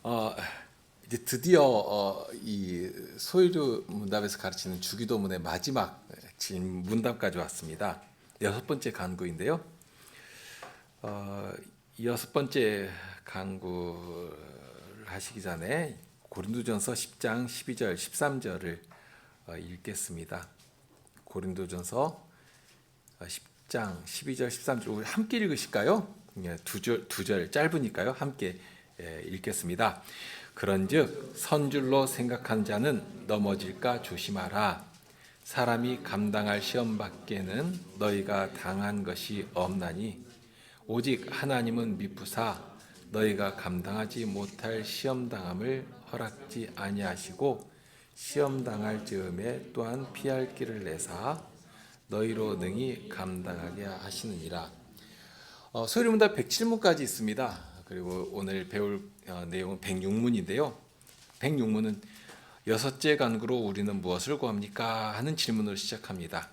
어, 이제 드디어 이 소유주 문답에서 가르치는 주기도문의 마지막 문답까지 왔습니다. 여섯 번째 간구인데요. 이 여섯 번째 간구를 하시기 전에 고린도전서 10장 12절 13절을 읽겠습니다. 고린도전서 10장 12절 13절 우리 함께 읽으실까요? 두 절 짧으니까요. 함께 읽겠습니다. 그런즉 선줄로 생각한 자는 넘어질까 조심하라. 사람이 감당할 시험 밖에는 너희가 당한 것이 없나니 오직 하나님은 미쁘사 너희가 감당하지 못할 시험 당함을 허락지 아니하시고 시험 당할 즈음에 또한 피할 길을 내사 너희로 능히 감당하게 하시느니라. 소리문답 107문까지 있습니다. 그리고 오늘 배울 내용은 106문인데요. 106문은 여섯째 간구로 우리는 무엇을 구합니까? 하는 질문으로 시작합니다.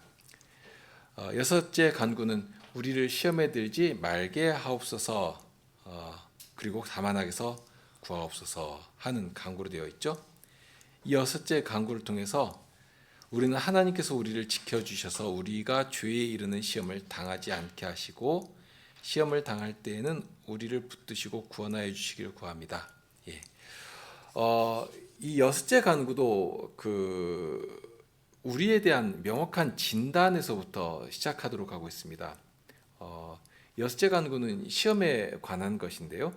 여섯째 간구는 우리를 시험에 들지 말게 하옵소서, 그리고 다만하게서 구하옵소서 하는 간구로 되어 있죠. 이 여섯째 간구를 통해서 우리는 하나님께서 우리를 지켜주셔서 우리가 죄에 이르는 시험을 당하지 않게 하시고 시험을 당할 때에는 우리를 붙드시고 구원하여 주시기를 구합니다. 예. 이 여섯째 간구도 우리에 대한 명확한 진단에서부터 시작하도록 하고 있습니다. 여섯째 간구는 시험에 관한 것인데요.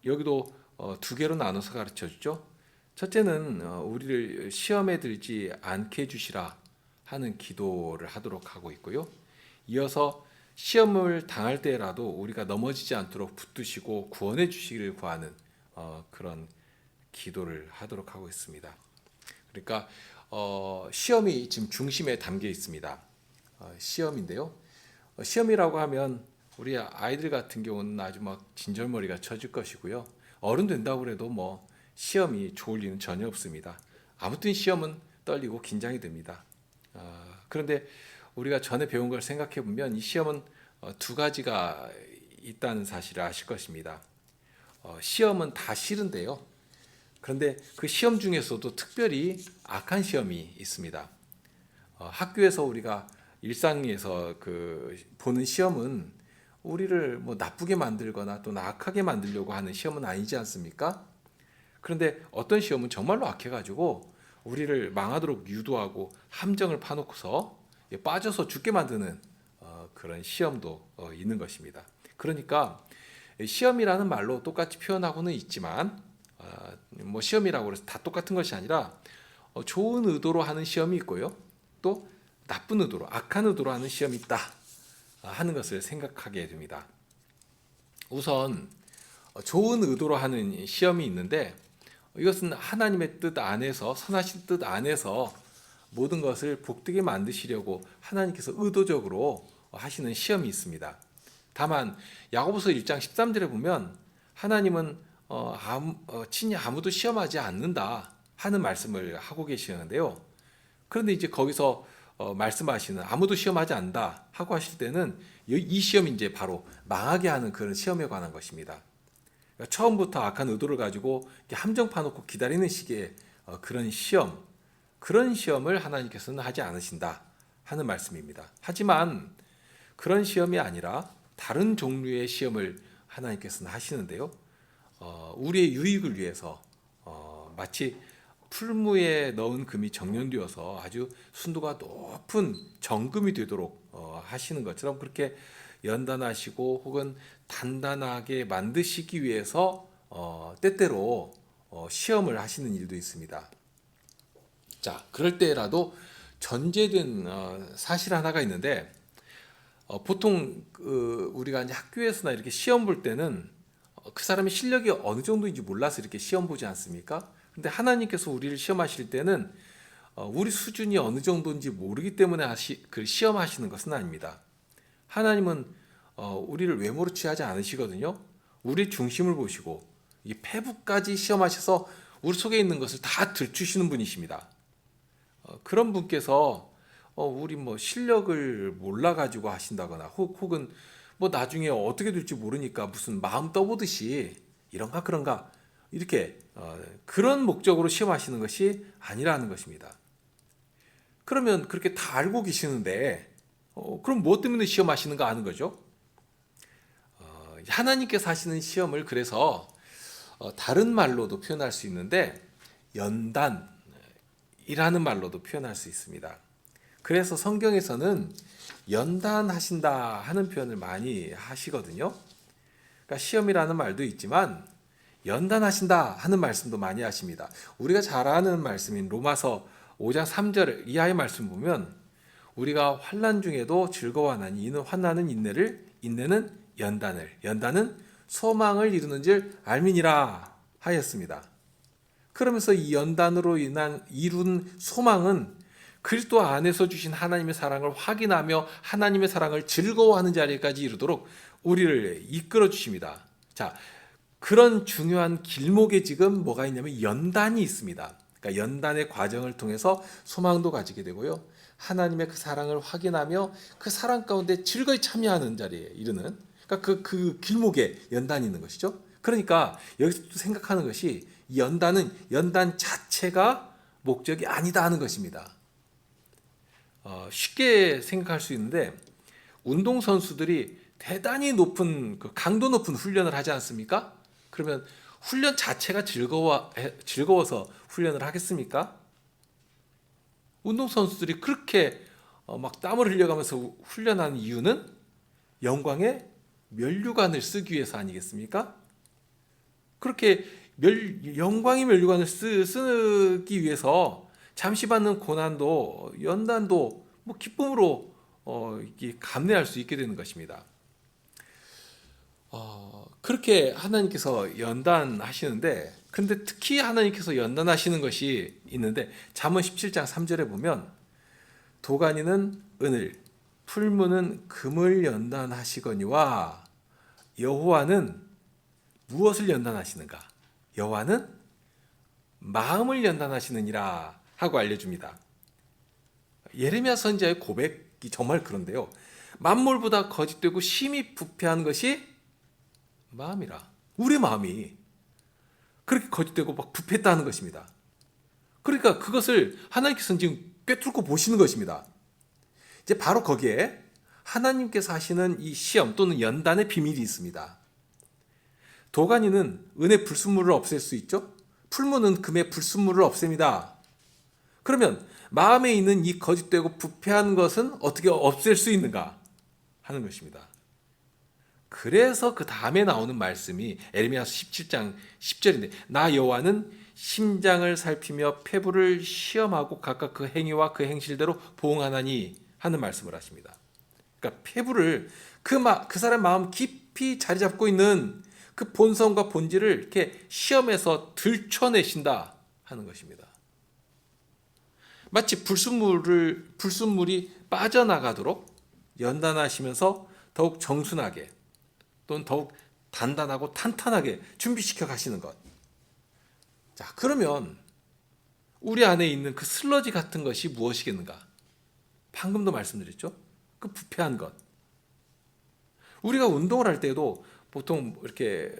여기도 두 개로 나눠서 가르쳐 주죠. 첫째는 우리를 시험에 들지 않게 해주시라 하는 기도를 하도록 하고 있고요. 이어서 시험을 당할 때라도 우리가 넘어지지 않도록 붙드시고 구원해 주시기를 구하는 그런 기도를 하도록 하고 있습니다. 그러니까 시험이 지금 중심에 담겨 있습니다. 시험인데요. 시험이라고 하면 우리 아이들 같은 경우는 아주 막 진절머리가 쳐질 것이고요. 어른 된다고 해도 뭐 시험이 좋을 리는 전혀 없습니다. 아무튼 시험은 떨리고 긴장이 됩니다. 그런데 우리가 전에 배운 걸 생각해 보면 이 시험은 두 가지가 있다는 사실을 아실 것입니다. 시험은 다 싫은데요. 그런데 그 시험 중에서도 특별히 악한 시험이 있습니다. 학교에서 우리가 일상에서 보는 시험은 우리를 뭐 나쁘게 만들거나 또 악하게 만들려고 하는 시험은 아니지 않습니까? 그런데 어떤 시험은 정말로 악해가지고 우리를 망하도록 유도하고 함정을 파놓고서 빠져서 죽게 만드는 그런 시험도 있는 것입니다. 그러니까 시험이라는 말로 똑같이 표현하고는 있지만 뭐 시험이라고 해서 다 똑같은 것이 아니라 좋은 의도로 하는 시험이 있고요. 또 나쁜 의도로, 악한 의도로 하는 시험이 있다 하는 것을 생각하게 됩니다. 우선 좋은 의도로 하는 시험이 있는데 이것은 하나님의 뜻 안에서 선하신 뜻 안에서 모든 것을 복되게 만드시려고 하나님께서 의도적으로 하시는 시험이 있습니다. 다만 야고보서 1장 13절에 보면 하나님은 친히 아무도 시험하지 않는다 하는 말씀을 하고 계시는데요. 그런데 이제 거기서 말씀하시는 아무도 시험하지 않는다 하고 하실 때는 이 시험이 이제 바로 망하게 하는 그런 시험에 관한 것입니다. 그러니까 처음부터 악한 의도를 가지고 함정 파놓고 기다리는 식의 그런 시험을 하나님께서는 하지 않으신다 하는 말씀입니다. 하지만 그런 시험이 아니라 다른 종류의 시험을 하나님께서는 하시는데요. 우리의 유익을 위해서 마치 풀무에 넣은 금이 정련되어서 아주 순도가 높은 정금이 되도록 하시는 것처럼 그렇게 연단하시고 혹은 단단하게 만드시기 위해서 때때로 시험을 하시는 일도 있습니다. 자, 그럴 때라도 전제된 사실 하나가 있는데 보통 우리가 이제 학교에서나 이렇게 시험 볼 때는 그 사람의 실력이 어느 정도인지 몰라서 이렇게 시험 보지 않습니까? 근데 하나님께서 우리를 시험하실 때는 우리 수준이 어느 정도인지 모르기 때문에 시험하시는 것은 아닙니다. 하나님은 우리를 외모로 취하지 않으시거든요. 우리 중심을 보시고 이 폐부까지 시험하셔서 우리 속에 있는 것을 다 들추시는 분이십니다. 그런 분께서 우리 뭐 실력을 몰라 가지고 하신다거나 혹은 뭐 나중에 어떻게 될지 모르니까 무슨 마음 떠보듯이 이런가 그런가 이렇게 그런 목적으로 시험하시는 것이 아니라는 것입니다. 그러면 그렇게 다 알고 계시는데 그럼 무엇 때문에 시험하시는가 하는 거죠. 하나님께서 하시는 시험을 그래서 다른 말로도 표현할 수 있는데 연단이라는 말로도 표현할 수 있습니다. 그래서 성경에서는 연단하신다 하는 표현을 많이 하시거든요. 그러니까 시험이라는 말도 있지만 연단하신다 하는 말씀도 많이 하십니다. 우리가 잘 아는 말씀인 로마서 5장 3절 이하의 말씀 보면 우리가 환난 중에도 즐거워하나니 이는 환난은 인내를, 인내는 연단을, 연단은 소망을 이루는 줄 알미니라 하였습니다. 그러면서 이 연단으로 이룬 소망은 그리스도 안에서 주신 하나님의 사랑을 확인하며 하나님의 사랑을 즐거워하는 자리까지 이르도록 우리를 이끌어 주십니다. 자, 그런 중요한 길목에 지금 뭐가 있냐면 연단이 있습니다. 그러니까 연단의 과정을 통해서 소망도 가지게 되고요. 하나님의 그 사랑을 확인하며 그 사랑 가운데 즐거이 참여하는 자리에 이르는, 그러니까 그 길목에 연단이 있는 것이죠. 그러니까 여기서 생각하는 것이 이 연단은 연단 자체가 목적이 아니다 하는 것입니다. 쉽게 생각할 수 있는데 운동 선수들이 대단히 높은 강도 높은 훈련을 하지 않습니까? 그러면 훈련 자체가 즐거워서 훈련을 하겠습니까? 운동 선수들이 그렇게 막 땀을 흘려가면서 훈련하는 이유는 영광의 면류관을 쓰기 위해서 아니겠습니까? 그렇게 영광의 면류관을 쓰기 위해서 잠시 받는 고난도 연단도 뭐 기쁨으로 이렇게 감내할 수 있게 되는 것입니다. 그렇게 하나님께서 연단하시는데, 근데 특히 하나님께서 연단하시는 것이 있는데 잠언 17장 3절에 보면 도가니는 은을, 풀무는 금을 연단하시거니와 여호와는 무엇을 연단하시는가? 여호와는 마음을 연단하시느니라 하고 알려줍니다. 예레미야 선지자의 고백이 정말 그런데요. 만물보다 거짓되고 심히 부패한 것이 마음이라. 우리 마음이 그렇게 거짓되고 막 부패했다는 것입니다. 그러니까 그것을 하나님께서는 지금 꿰뚫고 보시는 것입니다. 이제 바로 거기에 하나님께서 하시는 이 시험 또는 연단의 비밀이 있습니다. 도가니는 은의 불순물을 없앨 수 있죠. 풀무는 금의 불순물을 없앱니다. 그러면 마음에 있는 이 거짓되고 부패한 것은 어떻게 없앨 수 있는가 하는 것입니다. 그래서 그 다음에 나오는 말씀이 에레미야서 17장 10절인데 나 여호와는 심장을 살피며 폐부를 시험하고 각각 그 행위와 그 행실대로 보응하나니 하는 말씀을 하십니다. 그러니까 폐부를 그 사람 마음 깊이 자리 잡고 있는 그 본성과 본질을 이렇게 시험해서 들춰내신다 하는 것입니다. 마치 불순물이 빠져나가도록 연단하시면서 더욱 정순하게 또는 더욱 단단하고 탄탄하게 준비시켜 가시는 것. 자, 그러면 우리 안에 있는 그 슬러지 같은 것이 무엇이겠는가? 방금도 말씀드렸죠. 그 부패한 것. 우리가 운동을 할 때도 보통 이렇게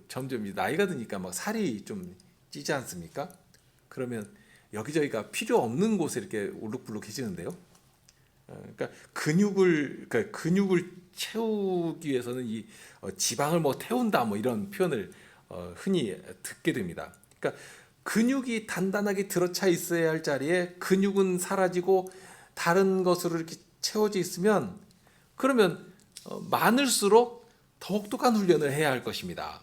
점점 나이가 드니까 막 살이 좀 찌지 않습니까? 그러면 여기저기가 필요 없는 곳에 이렇게 울룩불룩해지는데요. 그러니까 근육을 채우기 위해서는 이 지방을 뭐 태운다 뭐 이런 표현을 흔히 듣게 됩니다. 그러니까 근육이 단단하게 들어차 있어야 할 자리에 근육은 사라지고 다른 것으로 이렇게 채워져 있으면 그러면 많을수록 더욱 독한 훈련을 해야 할 것입니다.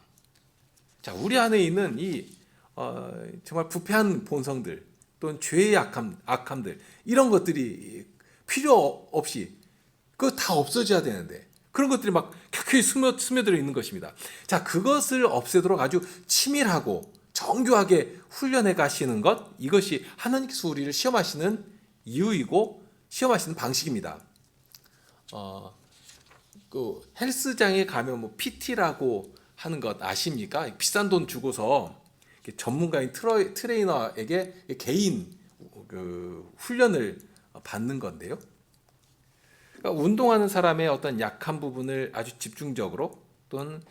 자, 우리 안에 있는 이 정말 부패한 본성들 또는 죄의 악함들 이런 것들이 필요 없이 그거 다 없어져야 되는데 그런 것들이 막 켜켜이 스며들어 있는 것입니다. 자, 그것을 없애도록 아주 치밀하고 정교하게 훈련해 가시는 것, 이것이 하나님께서 우리를 시험하시는 이유이고 시험하시는 방식입니다. 그 헬스장에 가면 뭐 PT라고 하는 것 아십니까? 비싼 돈 주고서 전문가인 트레이너에게 개인 훈련을 받는 건데요. 그러니까 운동하는 사람의 어떤 약한 부분을 아주 집중적으로 또는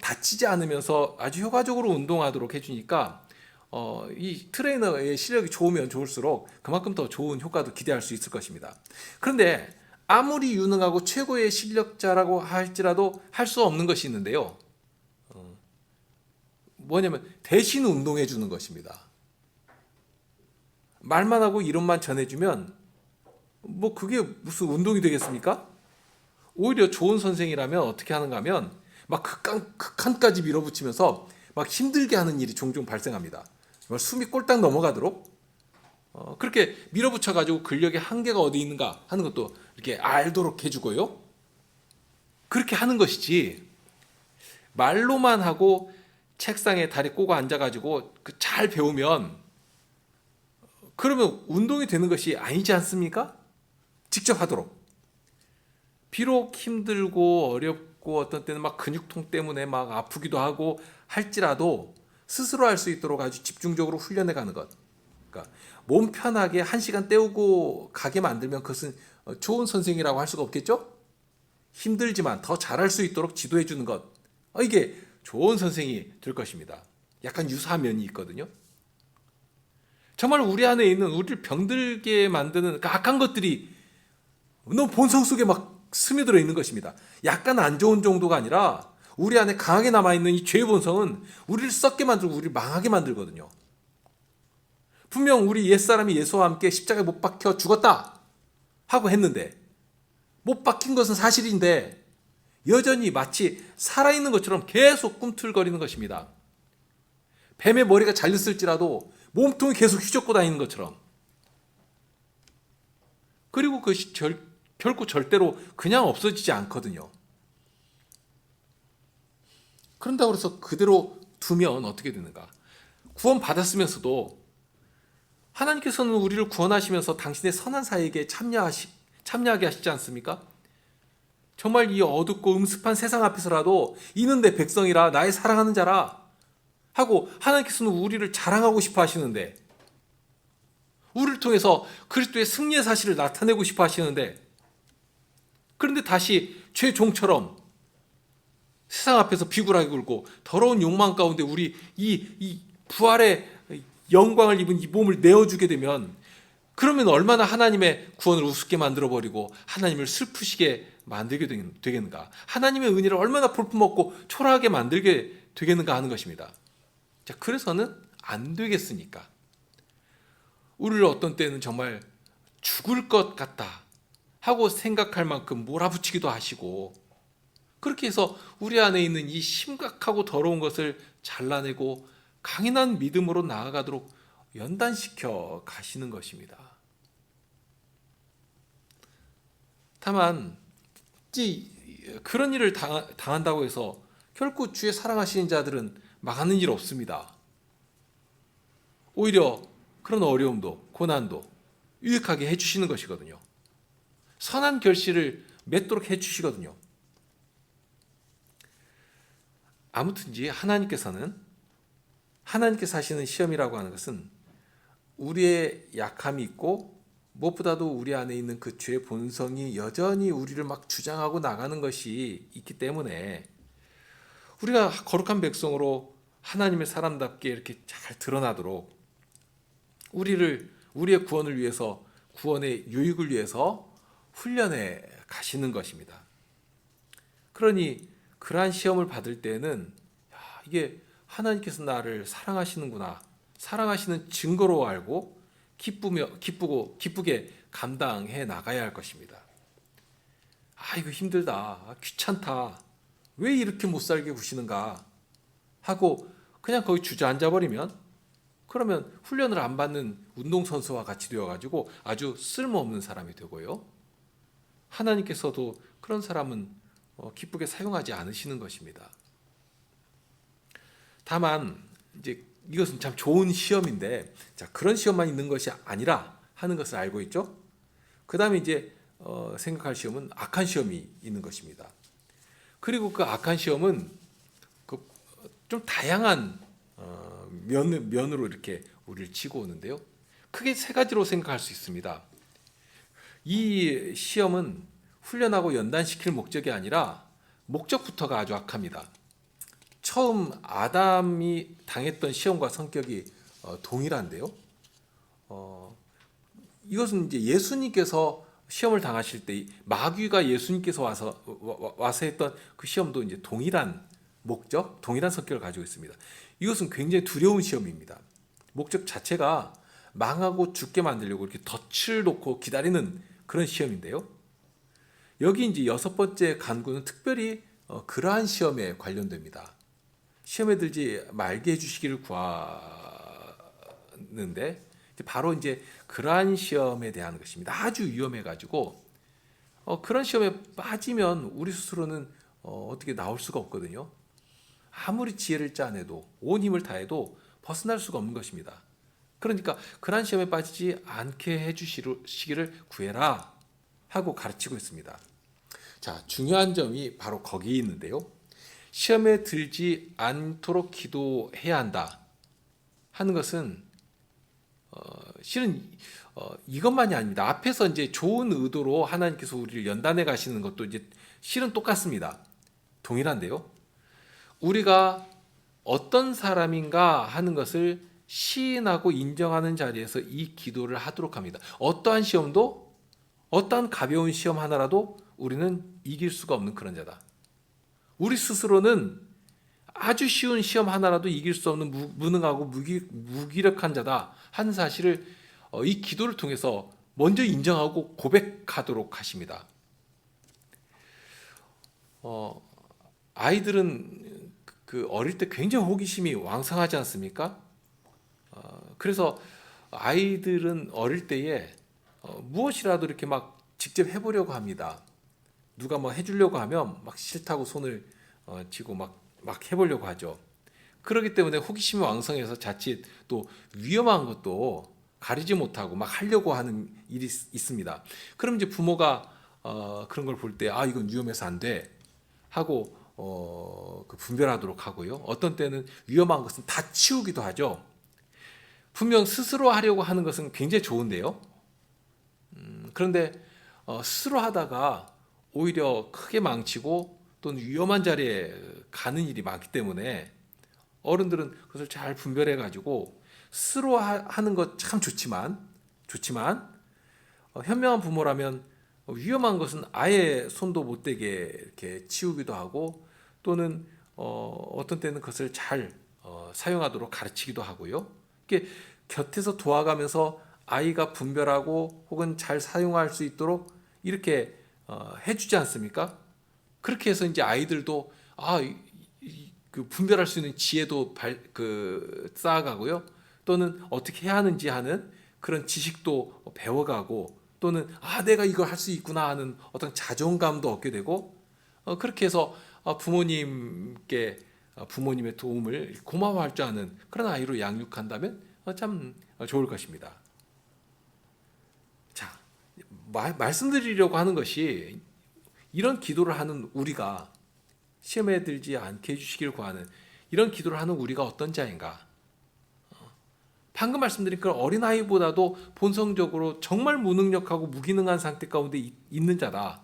다치지 않으면서 아주 효과적으로 운동하도록 해주니까 이 트레이너의 실력이 좋으면 좋을수록 그만큼 더 좋은 효과도 기대할 수 있을 것입니다. 그런데 아무리 유능하고 최고의 실력자라고 할지라도 할 수 없는 것이 있는데요. 뭐냐면 대신 운동해 주는 것입니다. 말만 하고 이론만 전해주면 뭐 그게 무슨 운동이 되겠습니까? 오히려 좋은 선생이라면 어떻게 하는가 하면 막 극한까지 밀어붙이면서 막 힘들게 하는 일이 종종 발생합니다. 숨이 꼴딱 넘어가도록 그렇게 밀어붙여 가지고 근력의 한계가 어디 있는가 하는 것도 이렇게 알도록 해주고요. 그렇게 하는 것이지 말로만 하고 책상에 다리 꼬고 앉아가지고 잘 배우면 그러면 운동이 되는 것이 아니지 않습니까? 직접 하도록. 비록 힘들고 어렵고 어떤 때는 막 근육통 때문에 막 아프기도 하고 할지라도 스스로 할 수 있도록 아주 집중적으로 훈련해 가는 것. 그러니까 몸 편하게 1시간 때우고 가게 만들면 그것은 좋은 선생이라고 할 수가 없겠죠? 힘들지만 더 잘할 수 있도록 지도해 주는 것. 이게 좋은 선생이 될 것입니다. 약간 유사한 면이 있거든요. 정말 우리 안에 있는 우리를 병들게 만드는 악한 것들이 너무 본성 속에 막 스며들어 있는 것입니다. 약간 안 좋은 정도가 아니라 우리 안에 강하게 남아있는 이 죄의 본성은 우리를 썩게 만들고 우리를 망하게 만들거든요. 분명 우리 옛사람이 예수와 함께 십자가에 못 박혀 죽었다 하고 했는데 못 박힌 것은 사실인데 여전히 마치 살아있는 것처럼 계속 꿈틀거리는 것입니다. 뱀의 머리가 잘렸을지라도 몸통이 계속 휘젓고 다니는 것처럼. 그리고 그것이 결코 절대로 그냥 없어지지 않거든요. 그런다고 해서 그대로 두면 어떻게 되는가? 구원 받았으면서도 하나님께서는 우리를 구원하시면서 당신의 선한 사역에 참여하게 하시지 않습니까? 정말 이 어둡고 음습한 세상 앞에서라도 이는 내 백성이라 나의 사랑하는 자라 하고 하나님께서는 우리를 자랑하고 싶어 하시는데 우리를 통해서 그리스도의 승리의 사실을 나타내고 싶어 하시는데 그런데 다시 죄종처럼 세상 앞에서 비굴하게 굴고 더러운 욕망 가운데 우리 이 부활의 영광을 입은 이 몸을 내어주게 되면 그러면 얼마나 하나님의 구원을 우습게 만들어버리고 하나님을 슬프시게 만들게 되겠는가? 하나님의 은혜를 얼마나 볼품없고 초라하게 만들게 되겠는가 하는 것입니다. 자, 그래서는 안 되겠으니까 우리를 어떤 때는 정말 죽을 것 같다 하고 생각할 만큼 몰아붙이기도 하시고 그렇게 해서 우리 안에 있는 이 심각하고 더러운 것을 잘라내고 강인한 믿음으로 나아가도록 연단시켜 가시는 것입니다. 다만 그런 일을 당한다고 해서 결코 주의 사랑하시는 자들은 망하는 일 없습니다. 오히려 그런 어려움도 고난도 유익하게 해주시는 것이거든요. 선한 결실을 맺도록 해주시거든요. 아무튼지 하나님께서 하시는 시험이라고 하는 것은 우리의 약함이 있고 무엇보다도 우리 안에 있는 그 죄의 본성이 여전히 우리를 막 주장하고 나가는 것이 있기 때문에 우리가 거룩한 백성으로 하나님의 사람답게 이렇게 잘 드러나도록 우리의 구원을 위해서 구원의 유익을 위해서 훈련해 가시는 것입니다. 그러니 그러한 시험을 받을 때는 이게 하나님께서 나를 사랑하시는구나, 사랑하시는 증거로 알고 기쁘게 감당해 나가야 할 것입니다. 이거 힘들다, 귀찮다, 왜 이렇게 못 살게 구시는가 하고 그냥 거기 주저앉아 버리면 그러면 훈련을 안 받는 운동선수와 같이 되어가지고 아주 쓸모없는 사람이 되고요. 하나님께서도 그런 사람은 기쁘게 사용하지 않으시는 것입니다. 다만 이제 이것은 참 좋은 시험인데 그런 시험만 있는 것이 아니라 하는 것을 알고 있죠. 그 다음에 이제 생각할 시험은 악한 시험이 있는 것입니다. 그리고 그 악한 시험은 좀 다양한 면으로 이렇게 우리를 치고 오는데요. 크게 세 가지로 생각할 수 있습니다. 이 시험은 훈련하고 연단시킬 목적이 아니라 목적부터가 아주 악합니다. 처음 아담이 당했던 시험과 성격이 동일한데요. 이것은 이제 예수님께서 시험을 당하실 때 마귀가 예수님께서 와서 했던 그 시험도 이제 동일한 목적, 동일한 성격을 가지고 있습니다. 이것은 굉장히 두려운 시험입니다. 목적 자체가 망하고 죽게 만들려고 이렇게 덫을 놓고 기다리는 그런 시험인데요. 여기 이제 6번째 간구는 특별히 그러한 시험에 관련됩니다. 시험에 들지 말게 해주시기를 구하는데 바로 이제 그러한 시험에 대한 것입니다. 아주 위험해가지고 그런 시험에 빠지면 우리 스스로는 어떻게 나올 수가 없거든요. 아무리 지혜를 짜내도 온 힘을 다해도 벗어날 수가 없는 것입니다. 그러니까 그러한 시험에 빠지지 않게 해주시기를 구해라 하고 가르치고 있습니다. 자, 중요한 점이 바로 거기 있는데요. 시험에 들지 않도록 기도해야 한다 하는 것은 실은 이것만이 아닙니다. 앞에서 이제 좋은 의도로 하나님께서 우리를 연단해 가시는 것도 이제 실은 똑같습니다. 동일한데요. 우리가 어떤 사람인가 하는 것을 시인하고 인정하는 자리에서 이 기도를 하도록 합니다. 어떠한 시험도, 어떠한 가벼운 시험 하나라도 우리는 이길 수가 없는 그런 자다. 우리 스스로는 아주 쉬운 시험 하나라도 이길 수 없는 무능하고 무기력한 자다 하는 사실을 이 기도를 통해서 먼저 인정하고 고백하도록 하십니다. 아이들은 그 어릴 때 굉장히 호기심이 왕성하지 않습니까? 그래서 아이들은 어릴 때에 무엇이라도 이렇게 막 직접 해보려고 합니다. 누가 뭐 해주려고 하면 막 싫다고 손을 쥐고 막 해보려고 하죠. 그렇기 때문에 호기심이 왕성해서 자칫 또 위험한 것도 가리지 못하고 막 하려고 하는 일이 있습니다. 그럼 이제 부모가 그런 걸 볼 때 이건 위험해서 안 돼 하고 그 분별하도록 하고요. 어떤 때는 위험한 것은 다 치우기도 하죠. 분명 스스로 하려고 하는 것은 굉장히 좋은데요. 그런데 스스로 하다가 오히려 크게 망치고 또는 위험한 자리에 가는 일이 많기 때문에 어른들은 그것을 잘 분별해 가지고 스스로 하는 것 참 좋지만 현명한 부모라면 위험한 것은 아예 손도 못 대게 이렇게 치우기도 하고 또는 어떤 때는 그것을 잘 사용하도록 가르치기도 하고요. 이게 곁에서 도와가면서 아이가 분별하고 혹은 잘 사용할 수 있도록 이렇게 해주지 않습니까? 그렇게 해서 이제 아이들도 그 분별할 수 있는 지혜도 쌓아가고요. 또는 어떻게 해야 하는지 하는 그런 지식도 배워가고 또는 내가 이걸 할 수 있구나 하는 어떤 자존감도 얻게 되고 그렇게 해서 부모님의 도움을 고마워할 줄 아는 그런 아이로 양육한다면 참 좋을 것입니다. 자, 말씀드리려고 하는 것이 이런 기도를 하는 우리가 시험에 들지 않게 해주시길 구하는 이런 기도를 하는 우리가 어떤 자인가? 방금 말씀드린 그 어린아이보다도 본성적으로 정말 무능력하고 무기능한 상태 가운데 있는 자다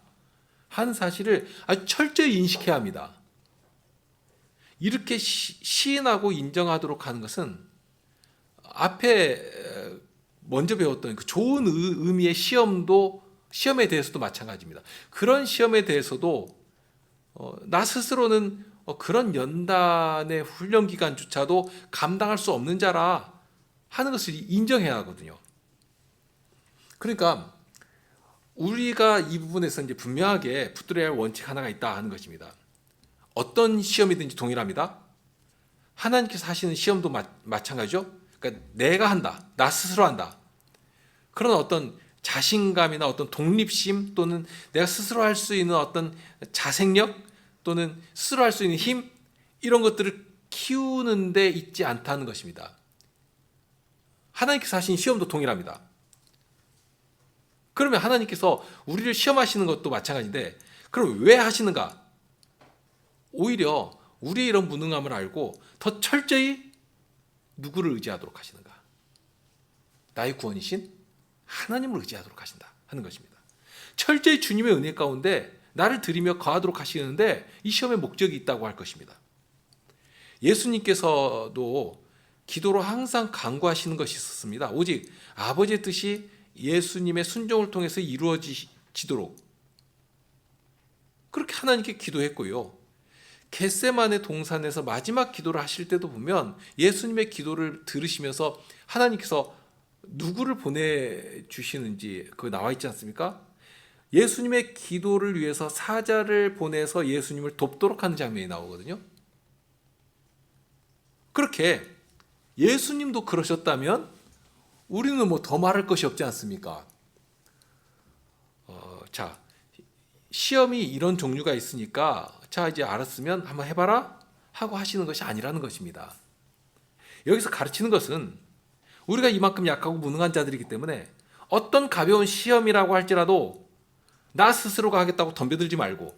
하는 사실을 아주 철저히 인식해야 합니다. 이렇게 시인하고 인정하도록 하는 것은 앞에 먼저 배웠던 그 좋은 의미의 시험에 대해서도 마찬가지입니다. 그런 시험에 대해서도 나 스스로는 그런 연단의 훈련 기간조차도 감당할 수 없는 자라 하는 것을 인정해야 하거든요. 그러니까 우리가 이 부분에서 이제 분명하게 붙들어야 할 원칙 하나가 있다 하는 것입니다. 어떤 시험이든지 동일합니다. 하나님께서 하시는 시험도 마찬가지죠. 그러니까 내가 한다, 나 스스로 한다. 그런 어떤 자신감이나 어떤 독립심 또는 내가 스스로 할 수 있는 어떤 자생력 또는 스스로 할 수 있는 힘 이런 것들을 키우는 데 있지 않다는 것입니다. 하나님께서 하신 시험도 동일합니다. 그러면 하나님께서 우리를 시험하시는 것도 마찬가지인데 그럼 왜 하시는가? 오히려 우리의 이런 무능함을 알고 더 철저히 누구를 의지하도록 하시는가? 나의 구원이신 하나님을 의지하도록 하신다 하는 것입니다. 철저히 주님의 은혜 가운데 나를 드리며 거하도록 하시는데 이 시험의 목적이 있다고 할 것입니다. 예수님께서도 기도로 항상 간구하시는 것이 있었습니다. 오직 아버지의 뜻이 예수님의 순종을 통해서 이루어지도록 그렇게 하나님께 기도했고요. 겟세마네 동산에서 마지막 기도를 하실 때도 보면 예수님의 기도를 들으시면서 하나님께서 누구를 보내주시는지 그거 나와 있지 않습니까? 예수님의 기도를 위해서 사자를 보내서 예수님을 돕도록 하는 장면이 나오거든요. 그렇게 예수님도 그러셨다면 우리는 뭐 더 말할 것이 없지 않습니까? 자, 시험이 이런 종류가 있으니까 자 이제 알았으면 한번 해봐라 하고 하시는 것이 아니라는 것입니다. 여기서 가르치는 것은 우리가 이만큼 약하고 무능한 자들이기 때문에 어떤 가벼운 시험이라고 할지라도 나 스스로가 하겠다고 덤벼들지 말고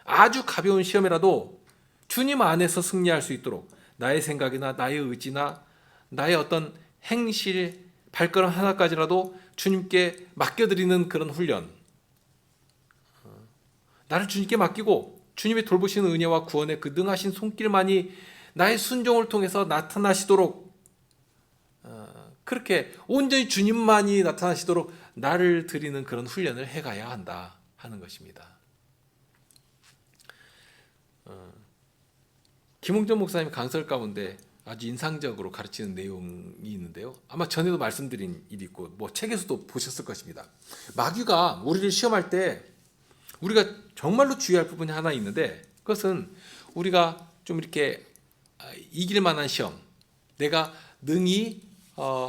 아주 가벼운 시험이라도 주님 안에서 승리할 수 있도록 나의 생각이나 나의 의지나 나의 어떤 행실, 발걸음 하나까지라도 주님께 맡겨드리는 그런 훈련, 나를 주님께 맡기고 주님의 돌보시는 은혜와 구원의 그 능하신 손길만이 나의 순종을 통해서 나타나시도록 그렇게 온전히 주님만이 나타나시도록 나를 드리는 그런 훈련을 해가야 한다 하는 것입니다. 김홍전 목사님 강설 가운데 아주 인상적으로 가르치는 내용이 있는데요. 아마 전에도 말씀드린 일이 있고 뭐 책에서도 보셨을 것입니다. 마귀가 우리를 시험할 때 우리가 정말로 주의할 부분이 하나 있는데 그것은 우리가 좀 이렇게 이길 만한 시험, 내가 능히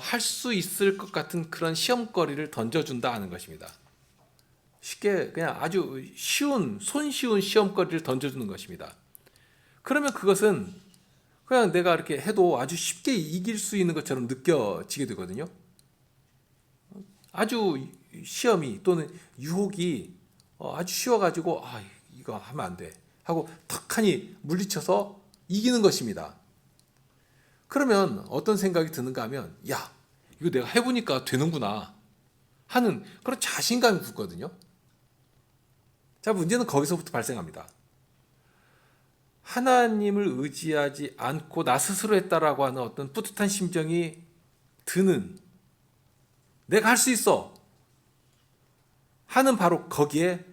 할 수 있을 것 같은 그런 시험거리를 던져준다 하는 것입니다. 쉽게 그냥 아주 손쉬운 시험거리를 던져주는 것입니다. 그러면 그것은 그냥 내가 이렇게 해도 아주 쉽게 이길 수 있는 것처럼 느껴지게 되거든요. 아주 시험이 또는 유혹이 아주 쉬워가지고 이거 하면 안 돼 하고 탁하니 물리쳐서 이기는 것입니다. 그러면 어떤 생각이 드는가 하면 야 이거 내가 해보니까 되는구나 하는 그런 자신감이 붙거든요. 자, 문제는 거기서부터 발생합니다. 하나님을 의지하지 않고 나 스스로 했다라고 하는 어떤 뿌듯한 심정이 드는 내가 할 수 있어 하는 바로 거기에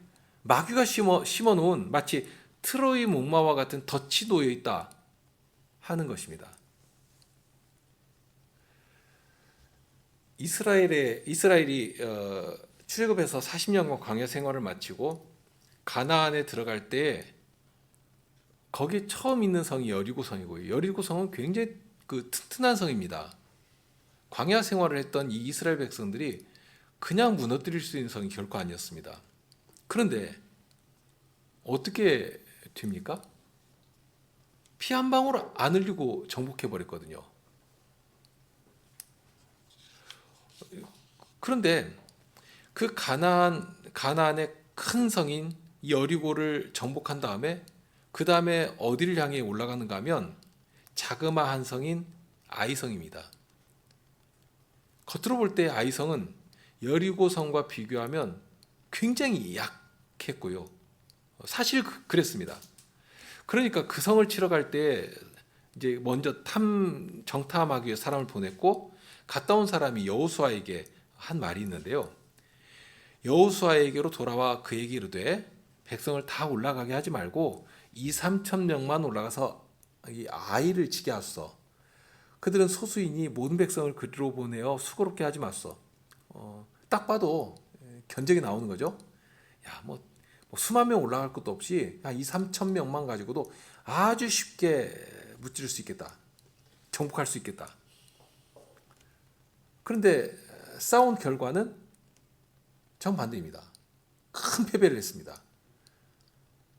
마귀가 심어놓은 마치 트로이 목마와 같은 덫이 놓여 있다 하는 것입니다. 이스라엘이 출애굽에서 40년간 광야 생활을 마치고 가나안에 들어갈 때 거기에 처음 있는 성이 여리고성이고요. 여리고성은 굉장히 튼튼한 성입니다. 광야 생활을 했던 이 이스라엘 백성들이 그냥 무너뜨릴 수 있는 성이 결코 아니었습니다. 그런데 어떻게 됩니까? 피 한 방울 안 흘리고 정복해 버렸거든요. 그런데 그 가나안의 큰 성인 여리고를 정복한 다음에 그 다음에 어디를 향해 올라가는가 하면 자그마한 성인 아이성입니다. 겉으로 볼 때 아이성은 여리고성과 비교하면 굉장히 약했고요. 사실 그랬습니다. 그러니까 그 성을 치러 갈 때 이제 먼저 정탐하기 위해 사람을 보냈고 갔다 온 사람이 여호수아에게 한 말이 있는데요. 여호수아에게로 돌아와 그에게 이르되 백성을 다 올라가게 하지 말고 2-3천 명만 올라가서 이 아이를 치게 하소서. 그들은 소수이니 모든 백성을 그리로 보내어 수고롭게 하지 마소서. 딱 봐도 견적이 나오는 거죠. 뭐 수만 명 올라갈 것도 없이 2-3천 명만 가지고도 아주 쉽게 무찌를 수 있겠다. 정복할 수 있겠다. 그런데 싸운 결과는 정반대입니다. 큰 패배를 했습니다.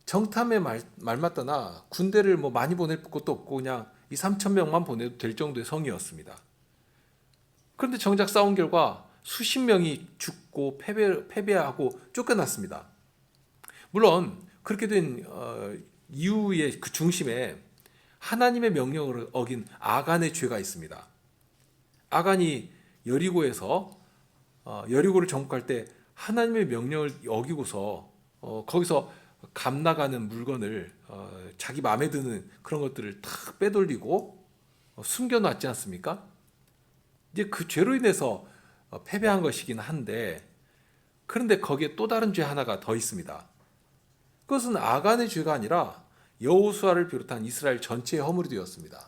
정탐에 말맞다나 군대를 뭐 많이 보낼 것도 없고 그냥 2-3천 명만 보내도 될 정도의 성이었습니다. 그런데 정작 싸운 결과 수십 명이 죽고 패배하고 쫓겨났습니다. 물론 그렇게 된 이유의 그 중심에 하나님의 명령을 어긴 아간의 죄가 있습니다. 아간이 여리고에서 여리고를 정복할 때 하나님의 명령을 어기고서 거기서 감 나가는 물건을 자기 마음에 드는 그런 것들을 탁 빼돌리고 숨겨놨지 않습니까? 이제 그 죄로 인해서 패배한 것이긴 한데, 그런데 거기에 또 다른 죄 하나가 더 있습니다. 그것은 아간의 죄가 아니라 여호수아를 비롯한 이스라엘 전체의 허물이 되었습니다.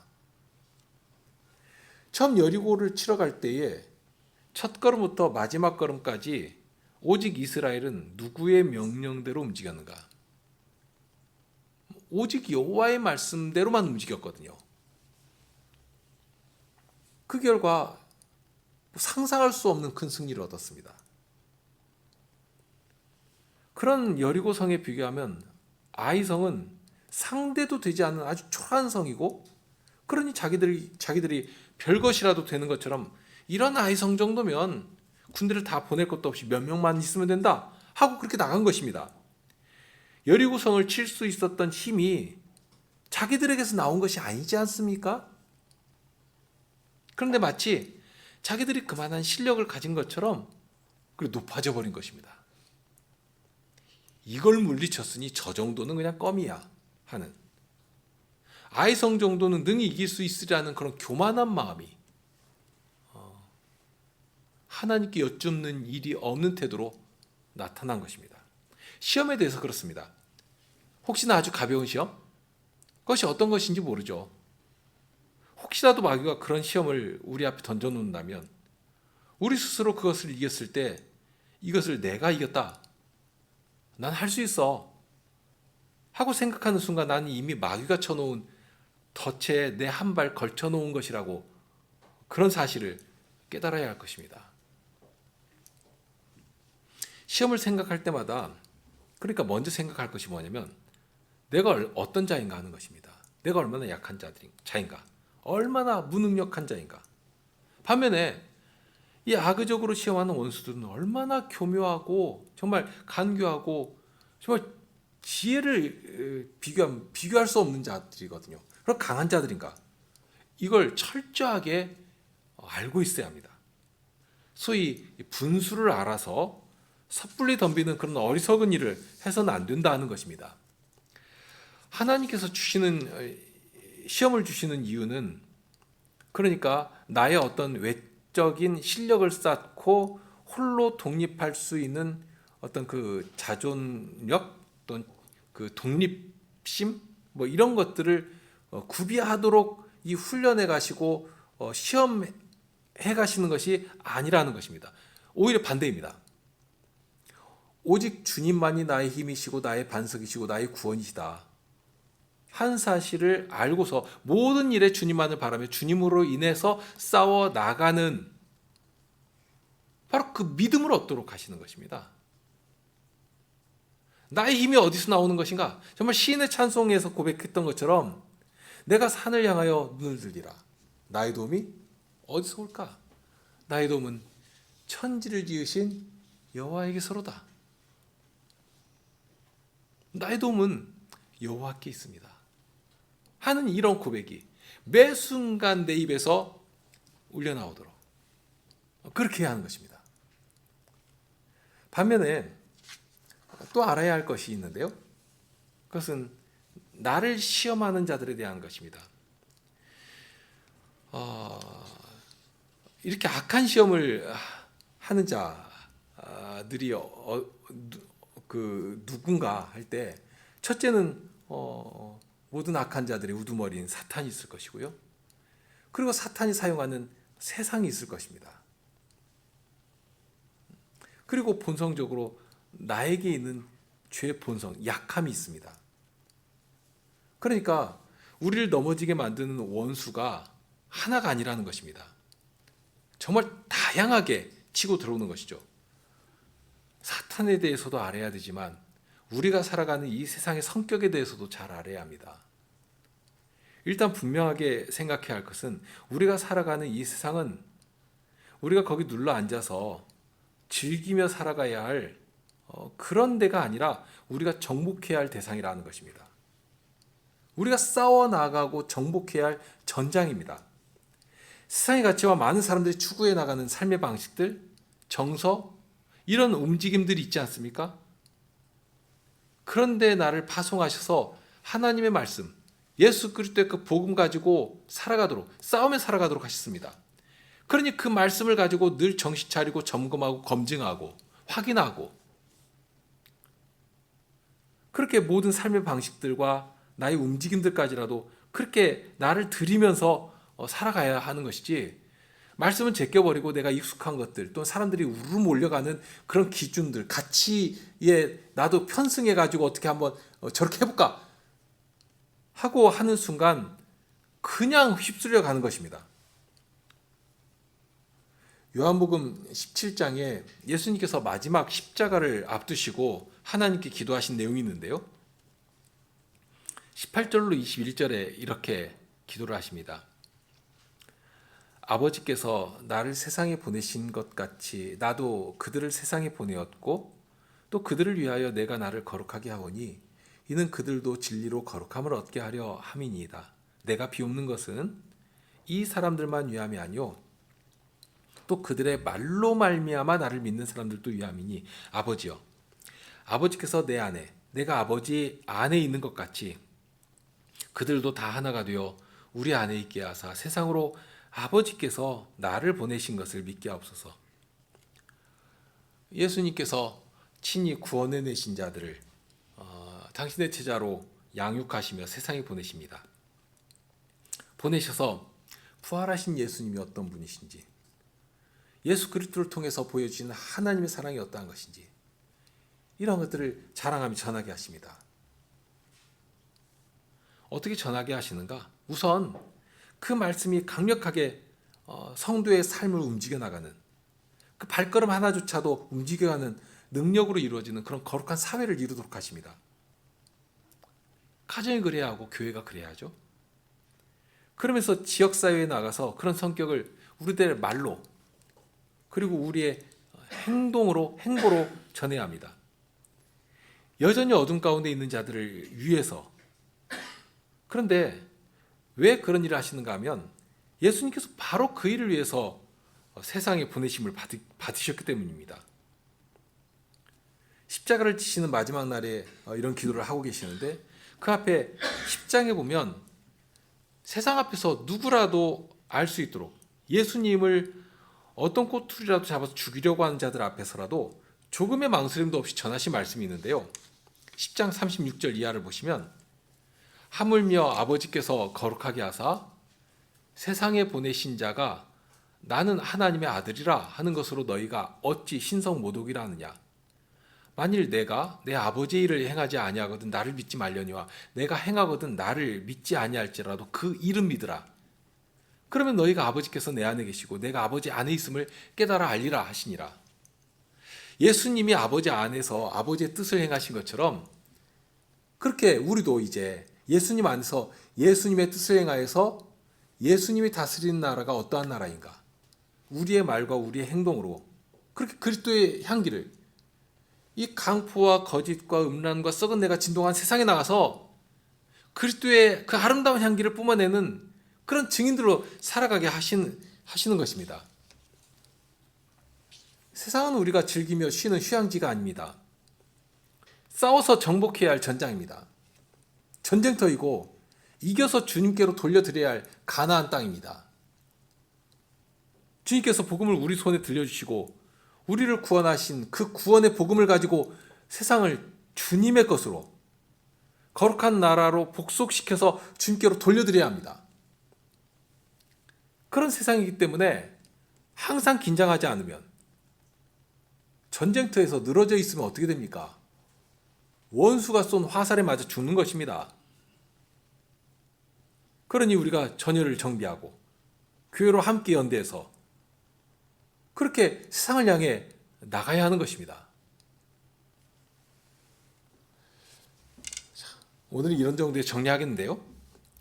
처음 여리고를 치러 갈 때에 첫 걸음부터 마지막 걸음까지 오직 이스라엘은 누구의 명령대로 움직였는가? 오직 여호와의 말씀대로만 움직였거든요. 그 결과 상상할 수 없는 큰 승리를 얻었습니다. 그런 여리고성에 비교하면 아이성은 상대도 되지 않는 아주 초라한 성이고, 그러니 자기들이 별것이라도 되는 것처럼 이런 아이성 정도면 군대를 다 보낼 것도 없이 몇 명만 있으면 된다 하고 그렇게 나간 것입니다. 여리고성을 칠 수 있었던 힘이 자기들에게서 나온 것이 아니지 않습니까? 그런데 마치 자기들이 그만한 실력을 가진 것처럼 높아져 버린 것입니다. 이걸 물리쳤으니 저 정도는 그냥 껌이야 하는, 아이성 정도는 능히 이길 수 있으리라는 그런 교만한 마음이 하나님께 여쭙는 일이 없는 태도로 나타난 것입니다. 시험에 대해서 그렇습니다. 혹시나 아주 가벼운 시험? 그것이 어떤 것인지 모르죠. 혹시라도 마귀가 그런 시험을 우리 앞에 던져놓는다면 우리 스스로 그것을 이겼을 때 이것을 내가 이겼다, 난 할 수 있어 하고 생각하는 순간 나는 이미 마귀가 쳐놓은 덫에 내 한 발 걸쳐놓은 것이라고, 그런 사실을 깨달아야 할 것입니다. 시험을 생각할 때마다 그러니까 먼저 생각할 것이 뭐냐면 내가 어떤 자인가 하는 것입니다. 내가 얼마나 약한 자인가, 얼마나 무능력한 자인가. 반면에 이 악의적으로 시험하는 원수들은 얼마나 교묘하고 정말 간교하고 정말 지혜를 비교할 수 없는 자들이거든요. 그럼 강한 자들인가? 이걸 철저하게 알고 있어야 합니다. 소위 분수를 알아서 섣불리 덤비는 그런 어리석은 일을 해서는 안 된다는 것입니다. 하나님께서 주시는 시험을 주시는 이유는 그러니까 나의 어떤 외적인 실력을 쌓고 홀로 독립할 수 있는 어떤 그 자존력 또는 그 독립심 뭐 이런 것들을 구비하도록 이 훈련해 가시고 시험해 가시는 것이 아니라는 것입니다. 오히려 반대입니다. 오직 주님만이 나의 힘이시고 나의 반석이시고 나의 구원이시다 한 사실을 알고서 모든 일에 주님만을 바라며 주님으로 인해서 싸워 나가는 바로 그 믿음을 얻도록 하시는 것입니다. 나의 힘이 어디서 나오는 것인가? 정말 시인의 찬송에서 고백했던 것처럼 내가 산을 향하여 눈을 들리라. 나의 도움이 어디서 올까? 나의 도움은 천지를 지으신 여호와에게서로다. 나의 도움은 여호와께 있습니다 하는 이런 고백이 매 순간 내 입에서 울려나오도록 그렇게 해야 하는 것입니다. 반면에 또 알아야 할 것이 있는데요. 그것은 나를 시험하는 자들에 대한 것입니다. 이렇게 악한 시험을 하는 자들이 누군가 할 때 첫째는 모든 악한 자들의 우두머리인 사탄이 있을 것이고요. 그리고 사탄이 사용하는 세상이 있을 것입니다. 그리고 본성적으로 나에게 있는 죄의 본성, 약함이 있습니다. 그러니까 우리를 넘어지게 만드는 원수가 하나가 아니라는 것입니다. 정말 다양하게 치고 들어오는 것이죠. 사탄에 대해서도 알아야 되지만 우리가 살아가는 이 세상의 성격에 대해서도 잘 알아야 합니다. 일단 분명하게 생각해야 할 것은 우리가 살아가는 이 세상은 우리가 거기 눌러 앉아서 즐기며 살아가야 할 그런 데가 아니라 우리가 정복해야 할 대상이라는 것입니다. 우리가 싸워나가고 정복해야 할 전장입니다. 세상의 가치와 많은 사람들이 추구해 나가는 삶의 방식들, 정서, 이런 움직임들이 있지 않습니까? 그런데 나를 파송하셔서 하나님의 말씀, 예수 그리스도의 그 복음 가지고 살아가도록, 싸우며 살아가도록 하셨습니다. 그러니 그 말씀을 가지고 늘 정신 차리고 점검하고 검증하고 확인하고, 그렇게 모든 삶의 방식들과 나의 움직임들까지라도 그렇게 나를 들이면서 살아가야 하는 것이지, 말씀은 제껴버리고 내가 익숙한 것들, 또 사람들이 우르르 몰려가는 그런 기준들, 가치에 나도 편승해가지고 어떻게 한번 저렇게 해볼까 하고 하는 순간 그냥 휩쓸려 가는 것입니다. 요한복음 17장에 예수님께서 마지막 십자가를 앞두시고 하나님께 기도하신 내용이 있는데요. 18절로 21절에 이렇게 기도를 하십니다. 아버지께서 나를 세상에 보내신 것 같이 나도 그들을 세상에 보내었고 또 그들을 위하여 내가 나를 거룩하게 하오니 이는 그들도 진리로 거룩함을 얻게 하려 함이니이다. 내가 비옵는 것은 이 사람들만 위함이 아니요 또 그들의 말로 말미암아 나를 믿는 사람들도 위함이니 아버지여, 아버지께서 내 안에, 내가 아버지 안에 있는 것 같이 그들도 다 하나가 되어 우리 안에 있게 하사 세상으로 아버지께서 나를 보내신 것을 믿게 하옵소서. 예수님께서 친히 구원해내신 자들을 당신의 제자로 양육하시며 세상에 보내십니다. 보내셔서 부활하신 예수님이 어떤 분이신지, 예수 그리스도를 통해서 보여주신 하나님의 사랑이 어떠한 것인지, 이런 것들을 자랑하며 전하게 하십니다. 어떻게 전하게 하시는가? 우선 그 말씀이 강력하게 성도의 삶을 움직여 나가는, 그 발걸음 하나조차도 움직여가는 능력으로 이루어지는 그런 거룩한 사회를 이루도록 하십니다. 가정이 그래야 하고 교회가 그래야 하죠. 그러면서 지역사회에 나가서 그런 성격을 우리들의 말로 그리고 우리의 행동으로, 행보로 전해야 합니다. 여전히 어둠 가운데 있는 자들을 위해서. 그런데 왜 그런 일을 하시는가 하면 예수님께서 바로 그 일을 위해서 세상에 보내심을 받으셨기 때문입니다. 십자가를 지시는 마지막 날에 이런 기도를 하고 계시는데, 그 앞에 10장에 보면 세상 앞에서 누구라도 알 수 있도록 예수님을 어떤 꼬투리라도 잡아서 죽이려고 하는 자들 앞에서라도 조금의 망설임도 없이 전하신 말씀이 있는데요. 10장 36절 이하를 보시면 하물며 아버지께서 거룩하게 하사 세상에 보내신 자가 나는 하나님의 아들이라 하는 것으로 너희가 어찌 신성 모독이라 하느냐. 만일 내가 내 아버지의 일을 행하지 아니하거든 나를 믿지 말려니와 내가 행하거든 나를 믿지 아니할지라도 그 이름 믿으라. 그러면 너희가 아버지께서 내 안에 계시고 내가 아버지 안에 있음을 깨달아 알리라 하시니라. 예수님이 아버지 안에서 아버지의 뜻을 행하신 것처럼 그렇게 우리도 이제 예수님 안에서 예수님의 뜻을 행하여서 예수님이 다스리는 나라가 어떠한 나라인가, 우리의 말과 우리의 행동으로 그렇게 그리스도의 향기를, 이 강포와 거짓과 음란과 썩은 내가 진동한 세상에 나가서 그리스도의 그 아름다운 향기를 뿜어내는 그런 증인들로 살아가게 하시는 것입니다. 세상은 우리가 즐기며 쉬는 휴양지가 아닙니다. 싸워서 정복해야 할 전장입니다. 전쟁터이고 이겨서 주님께로 돌려드려야 할 가나안 땅입니다. 주님께서 복음을 우리 손에 들려주시고 우리를 구원하신 그 구원의 복음을 가지고 세상을 주님의 것으로 거룩한 나라로 복속시켜서 주님께로 돌려드려야 합니다. 그런 세상이기 때문에 항상 긴장하지 않으면, 전쟁터에서 늘어져 있으면 어떻게 됩니까? 원수가 쏜 화살에 맞아 죽는 것입니다. 그러니 우리가 전열을 정비하고 교회로 함께 연대해서 그렇게 세상을 향해 나가야 하는 것입니다. 자, 오늘은 이런 정도에 정리하겠는데요.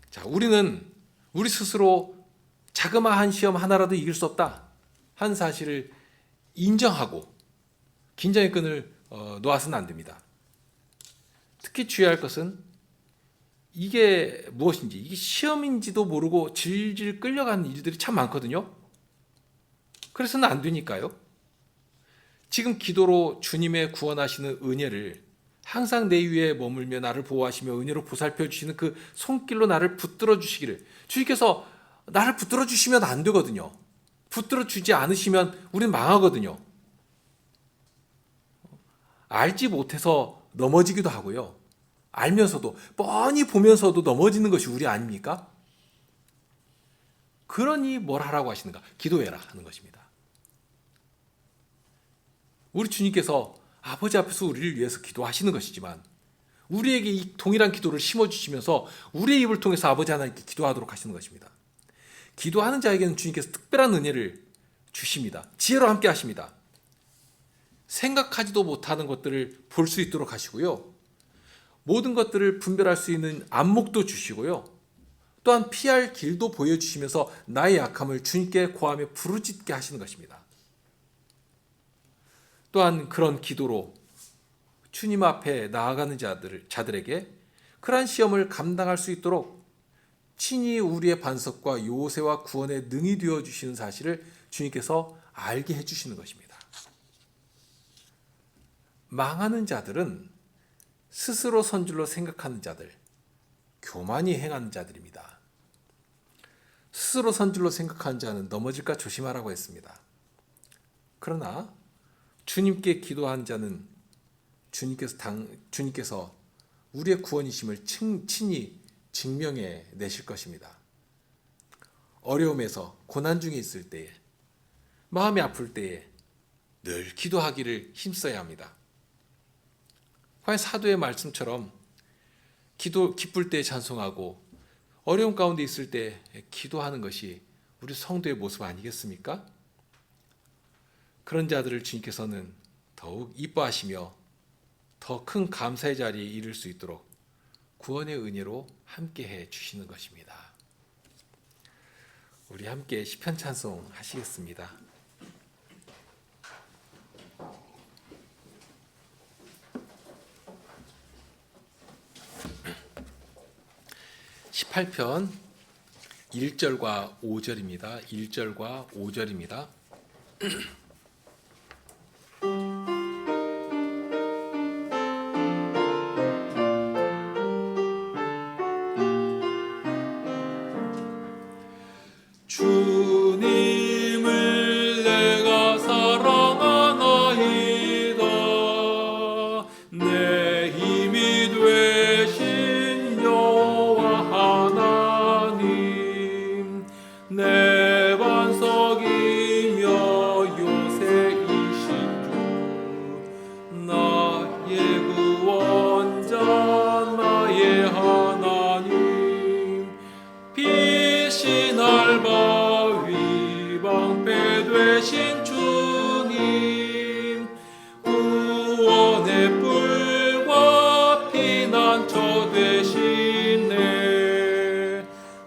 자, 우리는 우리 스스로 자그마한 시험 하나라도 이길 수 없다 한 사실을 인정하고 긴장의 끈을 놓아서는 안 됩니다. 특히 주의할 것은 이게 무엇인지, 이게 시험인지도 모르고 질질 끌려가는 일들이 참 많거든요. 그래서는 안 되니까요. 지금 기도로 주님의 구원하시는 은혜를 항상 내 위에 머물며 나를 보호하시며 은혜로 보살펴 주시는 그 손길로 나를 붙들어 주시기를. 주님께서 나를 붙들어 주시면 안 되거든요. 붙들어 주지 않으시면 우리는 망하거든요. 알지 못해서 넘어지기도 하고요. 알면서도 뻔히 보면서도 넘어지는 것이 우리 아닙니까? 그러니 뭘 하라고 하시는가? 기도해라 하는 것입니다. 우리 주님께서 아버지 앞에서 우리를 위해서 기도하시는 것이지만 우리에게 이 동일한 기도를 심어주시면서 우리의 입을 통해서 아버지 하나님께 기도하도록 하시는 것입니다. 기도하는 자에게는 주님께서 특별한 은혜를 주십니다. 지혜로 함께 하십니다. 생각하지도 못하는 것들을 볼 수 있도록 하시고요. 모든 것들을 분별할 수 있는 안목도 주시고요. 또한 피할 길도 보여주시면서 나의 약함을 주님께 고하며 부르짖게 하시는 것입니다. 또한 그런 기도로 주님 앞에 나아가는 자들에게 그러한 시험을 감당할 수 있도록 친히 우리의 반석과 요새와 구원의 능히 되어주시는 사실을 주님께서 알게 해주시는 것입니다. 망하는 자들은 스스로 선줄로 생각하는 자들, 교만이 행하는 자들입니다. 스스로 선줄로 생각하는 자는 넘어질까 조심하라고 했습니다. 그러나 주님께 기도한 자는 주님께서 우리의 구원이심을 친히 증명해 내실 것입니다. 어려움에서 고난 중에 있을 때에, 마음이 아플 때에 늘 기도하기를 힘써야 합니다. 과연 사도의 말씀처럼 기쁠 때 찬송하고 어려움 가운데 있을 때 기도하는 것이 우리 성도의 모습 아니겠습니까? 그런 자들을 주님께서는 더욱 이뻐하시며 더 큰 감사의 자리에 이를 수 있도록 구원의 은혜로 함께해 주시는 것입니다. 우리 함께 시편 찬송 하시겠습니다. 18편 1절과 5절입니다. 1절과 5절입니다. 주님을 내가 사랑하나이다. 내 힘이 되신 여호와 하나님, 내 반석이며 요새이신 주, 나의 구원자, 나의 하나님, 빛이 날바 위방패 되신 주님, 구원의 뿔과 피난처 되시네.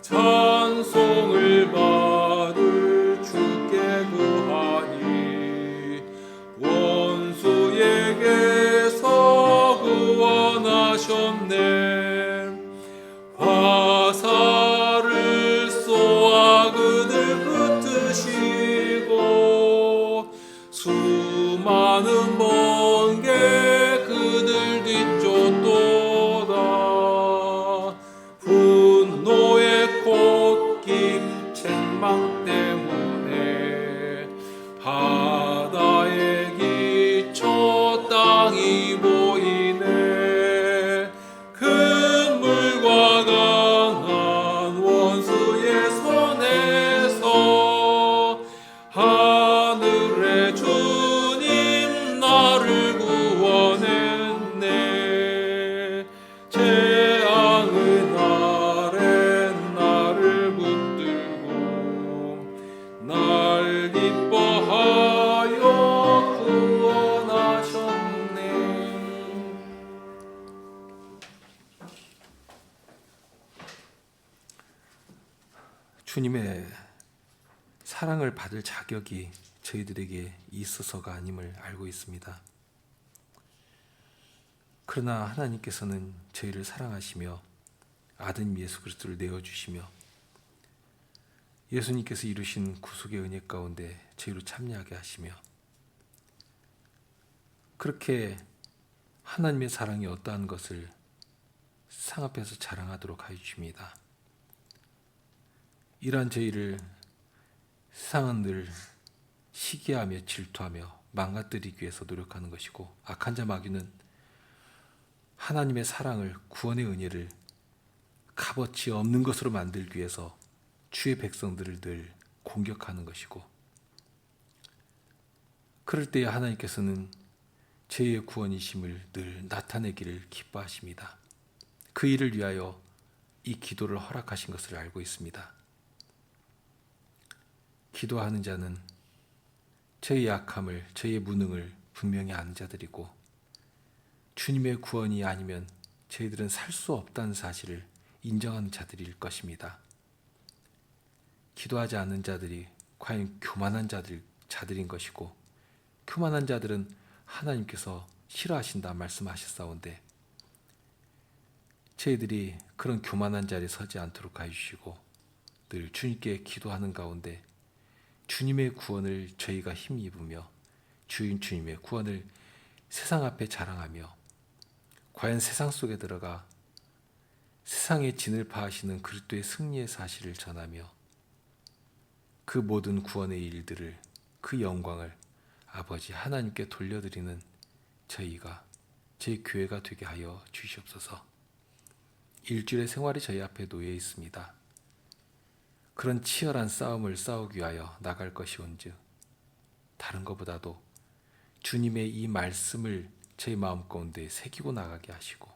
찬송을 받을 주께 구하니 원수에게서 구원하셨네. 화살을 쏘아 그들 흩으시고 수많은 번개 그들 뒤쫓도다. 분노의 콧김 책망 때문에 바다에 기초 땅이 보이네. 큰 물과 강한 원수의 손에서 하늘의 주님 나를 구원했네. 재앙의 날엔 나를 붙들고 날 기뻐하여 구원하셨네. 주님의 사랑을 받을 자격이 저희들에게 있어서가 아님을 알고 있습니다. 그러나 하나님께서는 저희를 사랑하시며 아들 예수 그리스도를 내어주시며 예수님께서 이루신 구속의 은혜 가운데 저희로 참여하게 하시며 그렇게 하나님의 사랑이 어떠한 것을 세상 앞에서 자랑하도록 하여 주십니다. 이러한 저희를 세상은 늘 시기하며 질투하며 망가뜨리기 위해서 노력하는 것이고, 악한 자 마귀는 하나님의 사랑을, 구원의 은혜를 값어치 없는 것으로 만들기 위해서 주의 백성들을 늘 공격하는 것이고, 그럴 때에 하나님께서는 저희의 구원이심을 늘 나타내기를 기뻐하십니다. 그 일을 위하여 이 기도를 허락하신 것을 알고 있습니다. 기도하는 자는 저희의 약함을, 저희의 무능을 분명히 아는 자들이고, 주님의 구원이 아니면 저희들은 살 수 없다는 사실을 인정하는 자들일 것입니다. 기도하지 않는 자들이 과연 교만한 자들인 것이고, 교만한 자들은 하나님께서 싫어하신다 말씀하셨사온데, 저희들이 그런 교만한 자리에 서지 않도록 하여 주시고, 늘 주님께 기도하는 가운데 주님의 구원을 저희가 힘입으며 주님의 구원을 세상 앞에 자랑하며, 과연 세상 속에 들어가 세상의 진을 파하시는 그리스도의 승리의 사실을 전하며 그 모든 구원의 일들을, 그 영광을 아버지 하나님께 돌려드리는 저희가, 제 교회가 되게 하여 주시옵소서. 일주일의 생활이 저희 앞에 놓여 있습니다. 그런 치열한 싸움을 싸우기 위하여 나갈 것이온즉 다른 것보다도 주님의 이 말씀을 저희 마음 가운데 새기고 나가게 하시고,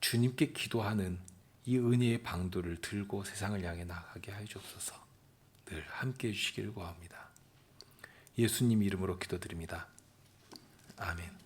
주님께 기도하는 이 은혜의 방도를 들고 세상을 향해 나가게 하여 주옵소서. 늘 함께 해주시기를 구합니다. 예수님 이름으로 기도드립니다. 아멘.